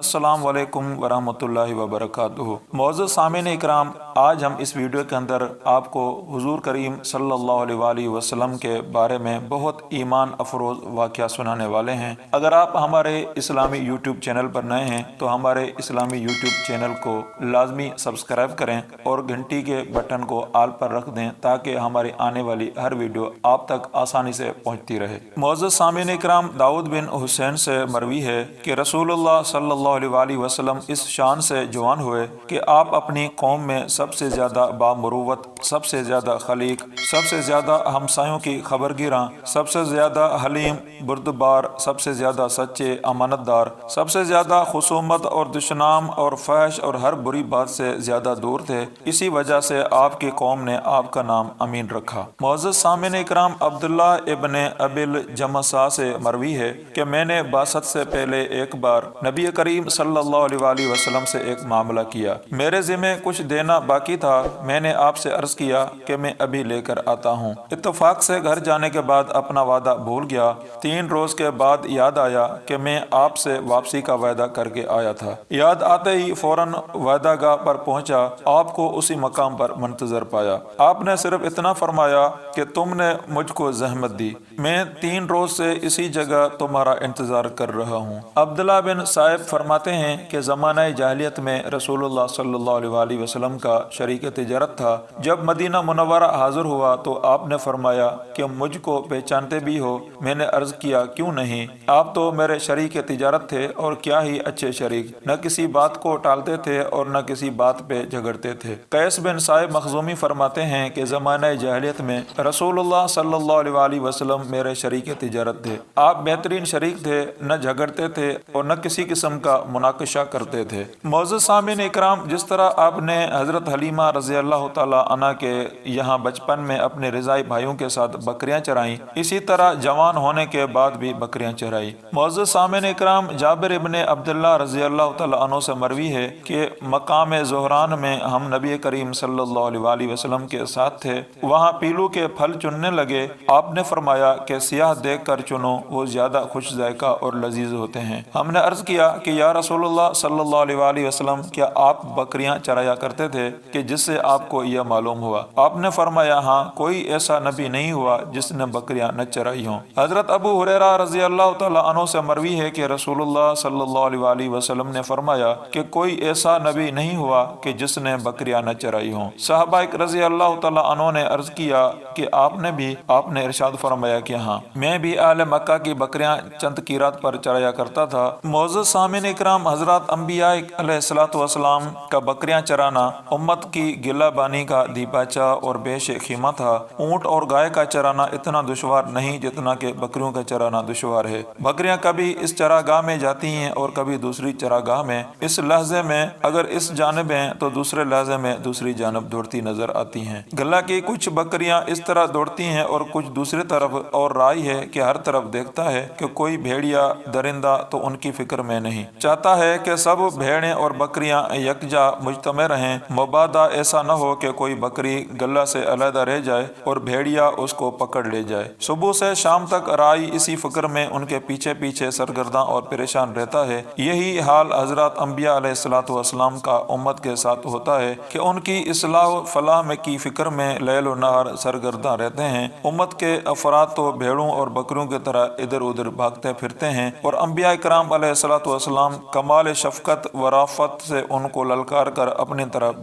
السلام علیکم ورحمۃ اللہ وبرکاتہ۔ معزز سامعین اکرام، آج ہم اس ویڈیو کے اندر آپ کو حضور کریم صلی اللہ علیہ وآلہ وسلم کے بارے میں بہت ایمان افروز واقعہ سنانے والے ہیں۔ اگر آپ ہمارے اسلامی یوٹیوب چینل پر نئے ہیں تو ہمارے اسلامی یوٹیوب چینل کو لازمی سبسکرائب کریں اور گھنٹی کے بٹن کو آل پر رکھ دیں تاکہ ہماری آنے والی ہر ویڈیو آپ تک آسانی سے پہنچتی رہے۔ معزز سامعین اکرام، داؤد بن حسین سے مروی ہے کہ رسول اللہ صلی اللہ علیہ وآلہ وسلم اس شان سے جوان ہوئے کہ آپ اپنی قوم میں سب سے زیادہ بامروت، سب سے زیادہ خلیق، سب سے زیادہ ہمسایوں کی خبرگیراں، سب سے زیادہ حلیم بردبار، سب سے زیادہ سچے امانت دار، سب سے زیادہ خصومت اور دشنام اور فحش اور ہر بری بات سے زیادہ دور تھے۔ اسی وجہ سے آپ کی قوم نے آپ کا نام امین رکھا۔ معزز سامعین اکرام، عبداللہ ابن ابی الجمسا سے مروی ہے کہ میں نے بعثت سے پہلے ایک بار نبی کریم صلی اللہ علیہ وآلہ وسلم سے ایک معاملہ کیا۔ میرے ذمہ کچھ دینا باقی تھا۔ میں نے آپ سے عرض کیا کہ میں ابھی لے کر آتا ہوں۔ اتفاق سے گھر جانے کے بعد اپنا وعدہ بھول گیا۔ 3 روز کے بعد یاد آیا کہ میں آپ سے واپسی کا وعدہ کر کے آیا تھا۔ یاد آتے ہی فوراً وعدہ گاہ پر پہنچا، آپ کو اسی مقام پر منتظر پایا۔ آپ نے صرف اتنا فرمایا کہ تم نے مجھ کو زحمت دی، میں 3 روز سے اسی جگہ تمہارا انتظار کر رہا ہوں۔ عبداللہ بن صائب فرماتے ہیں کہ زمانہ جاہلیت میں رسول اللہ صلی اللہ علیہ وآلہ وسلم کا شریک تجارت تھا۔ جب مدینہ منورہ حاضر ہوا تو آپ نے فرمایا کہ مجھ کو پہچانتے بھی ہو؟ میں نے عرض کیا کیوں نہیں، آپ تو میرے شریک تجارت تھے، اور کیا ہی اچھے شریک، نہ کسی بات کو ٹالتے تھے اور نہ کسی بات پہ جھگڑتے تھے۔ قیس بن صائب مخزومی فرماتے ہیں کہ زمانہ جاہلیت میں رسول اللہ صلی اللہ علیہ وآلہ وسلم میرے شریک تجارت تھے۔ آپ بہترین شریک تھے، نہ جھگڑتے تھے اور نہ کسی قسم کا مناقشہ کرتے تھے۔ معزز سامعین اکرام، جس طرح آپ نے حضرت حلیمہ رضی اللہ تعالی عنہ کے یہاں بچپن میں اپنے رضائی بھائیوں کے ساتھ بکریاں چرائیں، اسی طرح جوان ہونے کے بعد بھی بکریاں چرائی۔ معزز سامعین اکرام، جابر ابن عبداللہ رضی اللہ تعالی عنہ سے مروی ہے کہ مقام زہران میں ہم نبی کریم صلی اللہ علیہ وآلہ وسلم کے ساتھ تھے، وہاں پیلو کے پھل چننے لگے۔ آپ نے فرمایا کہ سیاہ دیکھ کر چنو، وہ زیادہ خوش ذائقہ اور لذیذ ہوتے ہیں۔ ہم نے عرض کیا کہ یا رسول اللہ صلی اللہ علیہ وآلہ وسلم، کیا آپ بکریاں چرایا کرتے تھے کہ جس سے آپ کو یہ معلوم ہوا؟ آپ نے فرمایا ہاں، کوئی ایسا نبی نہیں ہوا جس نے بکریاں نہ چرائی ہوں۔ حضرت ابو ہریرہ رضی اللہ تعالی عنہ سے مروی ہے کہ رسول اللہ صلی اللہ علیہ وآلہ وسلم نے فرمایا کہ کوئی ایسا نبی نہیں ہوا کہ جس نے بکریاں نہ چرائی ہوں۔ صحابہ رضی اللہ تعالی عنہ نے عرض کیا کہ آپ نے ارشاد فرمایا کہ ہاں، میں بھی اہل مکہ کی بکریاں چند قیرات پر چرایا کرتا تھا۔ معزز سامعین اکرام، حضرات انبیاء علیہ السلام کا بکریاں چرانا امت کی گلہ بانی کا دیباچہ اور بیش خیمہ تھا۔ اونٹ اور گائے کا چرانا اتنا دشوار نہیں جتنا کہ بکریوں کا چرانا دشوار ہے۔ بکریاں کبھی اس چراگاہ میں جاتی ہیں اور کبھی دوسری چراگاہ میں، اس لحظے میں اگر اس جانب ہیں تو دوسرے لحظے میں دوسری جانب دوڑتی نظر آتی ہیں۔ گلہ کی کچھ بکریاں اس طرح دوڑتی ہیں اور کچھ دوسری طرف، اور رائی ہے کہ ہر طرف دیکھتا ہے کہ کوئی بھیڑیا درندہ تو ان کی فکر میں نہیں، چاہتا ہے کہ سب بھیڑیں اور بکریاں یکجا مجتمع رہیں، مبادا ایسا نہ ہو کہ کوئی بکری گلہ سے علیحدہ رہ جائے اور بھیڑیا اس کو پکڑ لے جائے۔ صبح سے شام تک رائی اسی فکر میں ان کے پیچھے پیچھے سرگرداں اور پریشان رہتا ہے۔ یہی حال حضرات انبیاء علیہ السلام کا امت کے ساتھ ہوتا ہے کہ ان کی اصلاح و فلاح میں کی فکر میں لیل و نہار سرگرداں رہتے ہیں۔ امت کے افراد تو بھیڑوں اور بکریوں کی طرح ادھر ادھر بھاگتے پھرتے ہیں، اور انبیاء کرام علیہ السلام کمال شفقت و رافت سے ان کو للکار کر اپنی طرف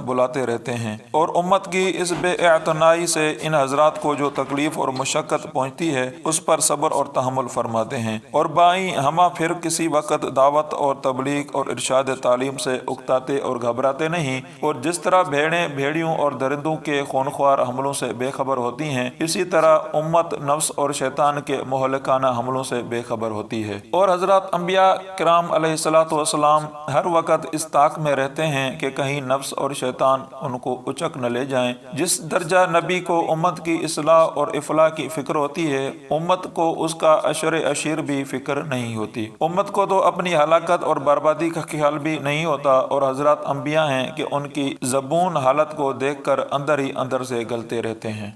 بلاتے رہتے ہیں، اور امت کی اس بے اعتنائی سے ان حضرات کو جو تکلیف اور مشقت پہنچتی ہے اس پر صبر اور تحمل فرماتے ہیں، اور بائیں ہمہ پھر کسی وقت دعوت اور تبلیغ اور ارشاد تعلیم سے اکتاتے اور گھبراتے نہیں، اور جس طرح بھیڑیں بھیڑیوں اور درندوں کے خونخوار حملوں سے بے خبر ہوتی ہیں، اسی طرح امت نفس اور شیطان کے مہلکانہ حملوں سے بے خبر ہوتی ہے۔ اور حضرات انبیاء کرام علیہ السلام ہر وقت اس طاق میں رہتے ہیں کہ کہیں نفس اور شیطان ان کو اچک نہ لے جائیں۔ جس درجہ نبی کو امت کی اصلاح اور افلاح کی فکر ہوتی ہے، امت کو اس کا عشر عشیر بھی فکر نہیں ہوتی۔ امت کو تو اپنی ہلاکت اور بربادی کا خیال بھی نہیں ہوتا، اور حضرات انبیاء ہیں کہ ان کی زبون حالت کو دیکھ کر اندر ہی اندر سے گلتے رہتے ہیں۔